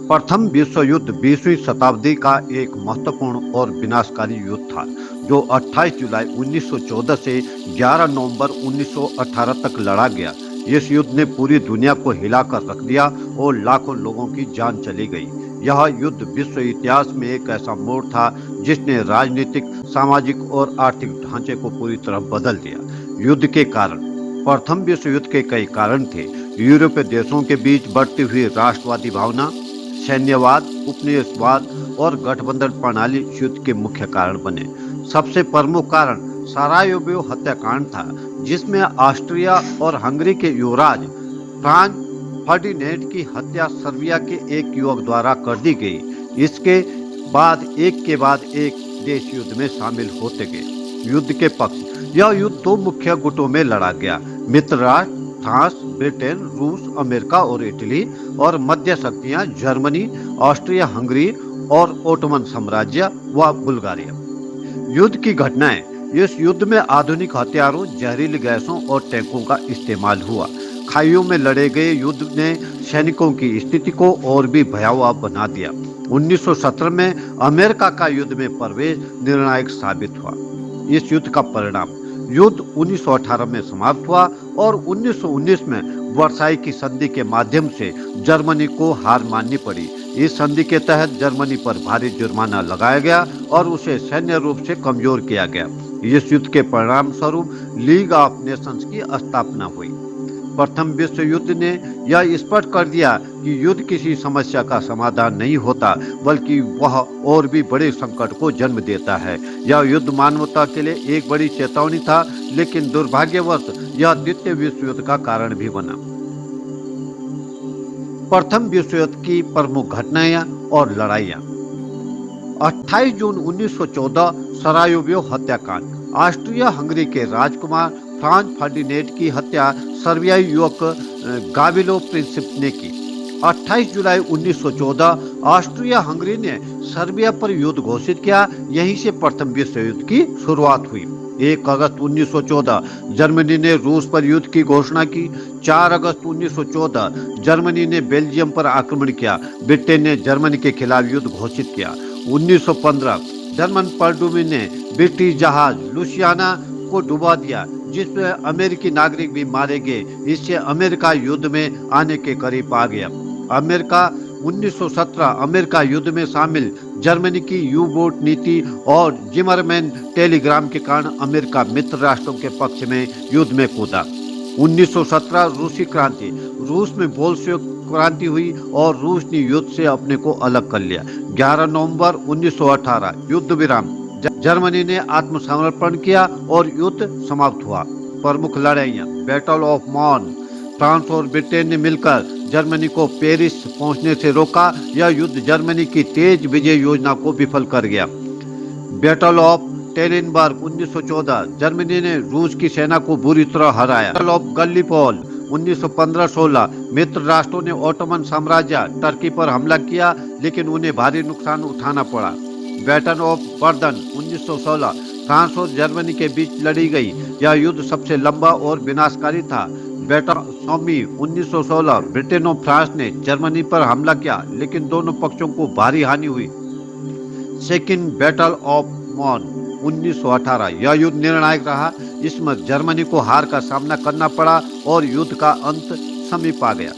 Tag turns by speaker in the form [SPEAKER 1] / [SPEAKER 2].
[SPEAKER 1] प्रथम विश्व युद्ध 20वीं शताब्दी का एक महत्वपूर्ण और विनाशकारी युद्ध था, जो 28 जुलाई 1914 से 11 नवंबर 1918 तक लड़ा गया। इस युद्ध ने पूरी दुनिया को हिलाकर रख दिया और लाखों लोगों की जान चली गई। यह युद्ध विश्व इतिहास में एक ऐसा मोड़ था जिसने राजनीतिक, सामाजिक और आर्थिक ढांचे को पूरी तरह बदल दिया। युद्ध के कारण प्रथम विश्व युद्ध के कई कारण थे। यूरोपीय देशों के बीच बढ़ती हुई राष्ट्रवादी भावना, सैन्यवाद, उपनिवेशवाद और गठबंधन प्रणाली युद्ध के मुख्य कारण बने। सबसे प्रमुख कारण सरायेवो हत्याकांड था, जिसमें ऑस्ट्रिया और हंगरी के युवराज फ्रांज फर्डिनेंड की हत्या सर्बिया के एक युवक द्वारा कर दी गई। इसके बाद एक देश युद्ध में शामिल होते गए। युद्ध के पक्ष, यह युद्ध दो मुख्य गुटों में लड़ा गया। मित्र राष्ट्र फ्रांस, ब्रिटेन, रूस, अमेरिका और इटली, और मध्य शक्तियां जर्मनी, ऑस्ट्रिया हंगरी और ओटोमन साम्राज्य व बुल्गारिया। युद्ध की घटनाएं, इस युद्ध में आधुनिक हथियारों, जहरीली गैसों और टैंकों का इस्तेमाल हुआ। खाइयों में लड़े गए युद्ध ने सैनिकों की स्थिति को और भी भयावह बना दिया। 1917 में अमेरिका का युद्ध में प्रवेश निर्णायक साबित हुआ। इस युद्ध का परिणाम, युद्ध 1918 में समाप्त हुआ और 1919 में वर्साई की संधि के माध्यम से जर्मनी को हार माननी पड़ी। इस संधि के तहत जर्मनी पर भारी जुर्माना लगाया गया और उसे सैन्य रूप से कमजोर किया गया। इस युद्ध के परिणाम स्वरूप लीग ऑफ नेशंस की स्थापना हुई। प्रथम विश्व युद्ध ने यह स्पष्ट कर दिया कि युद्ध किसी समस्या का समाधान नहीं होता, बल्कि वह और भी बड़े संकट को जन्म देता है। यह युद्ध मानवता के लिए एक बड़ी चेतावनी था, लेकिन दुर्भाग्यवश यह द्वितीय विश्व युद्ध का कारण भी बना। प्रथम विश्व युद्ध की प्रमुख घटनाएं और लड़ाइयां। 28 जून 1914 सरायेवो हत्याकांड। ऑस्ट्रिया हंगरी के राजकुमार फ्रांज फर्डिनेंड की हत्या सर्बियाई युवक गाविलो प्रिंसिप ने की। 28 जुलाई 1914 ऑस्ट्रिया हंगरी ने सर्बिया पर युद्ध घोषित किया। यहीं से प्रथम विश्व युद्ध की शुरुआत हुई। 1 अगस्त 1914 जर्मनी ने रूस पर युद्ध की घोषणा की। 4 अगस्त 1914 जर्मनी ने बेल्जियम पर आक्रमण किया। ब्रिटेन ने जर्मनी के खिलाफ युद्ध घोषित किया। 1915 जर्मन पनडुब्बी ने ब्रिटिश जहाज लुसियाना को डुबा दिया, जिसमें अमेरिकी नागरिक भी मारे गए। इससे अमेरिका युद्ध में आने के करीब आ गया। अमेरिका 1917 अमेरिका युद्ध में शामिल। जर्मनी की यू बोट नीति और जिमरमैन टेलीग्राम के कारण अमेरिका मित्र राष्ट्रों के पक्ष में युद्ध में कूदा। 1917 रूसी क्रांति। रूस में बोल्शेविक क्रांति हुई और रूस ने युद्ध से अपने को अलग कर लिया। 11 नवंबर 1918 युद्ध विराम। जर्मनी ने आत्मसमर्पण किया और युद्ध समाप्त हुआ। प्रमुख लड़ाइयाँ। Battle of Mons. फ्रांस और ब्रिटेन ने मिलकर जर्मनी को पेरिस पहुंचने से रोका। यह युद्ध जर्मनी की तेज विजय योजना को विफल कर गया। बैटल ऑफ टेरिनबर्ग 1914 जर्मनी ने रूस की सेना को बुरी तरह हराया। बैटल ऑफ गल्लीपोल 1915-16 मित्र राष्ट्रों ने ओटोमन साम्राज्य टर्की पर हमला किया, लेकिन उन्हें भारी नुकसान उठाना पड़ा। बैटल ऑफ वर्दन 1916 फ्रांस और जर्मनी के बीच लड़ी गई। यह युद्ध सबसे लंबा और विनाशकारी था। बैटल ऑफ सोमी 1916 ब्रिटेन और फ्रांस ने जर्मनी पर हमला किया, लेकिन दोनों पक्षों को भारी हानि हुई। सेकेंड बैटल ऑफ मॉन 1918 यह युद्ध निर्णायक रहा। इसमें जर्मनी को हार का सामना करना पड़ा और युद्ध का अंत समीप आ गया।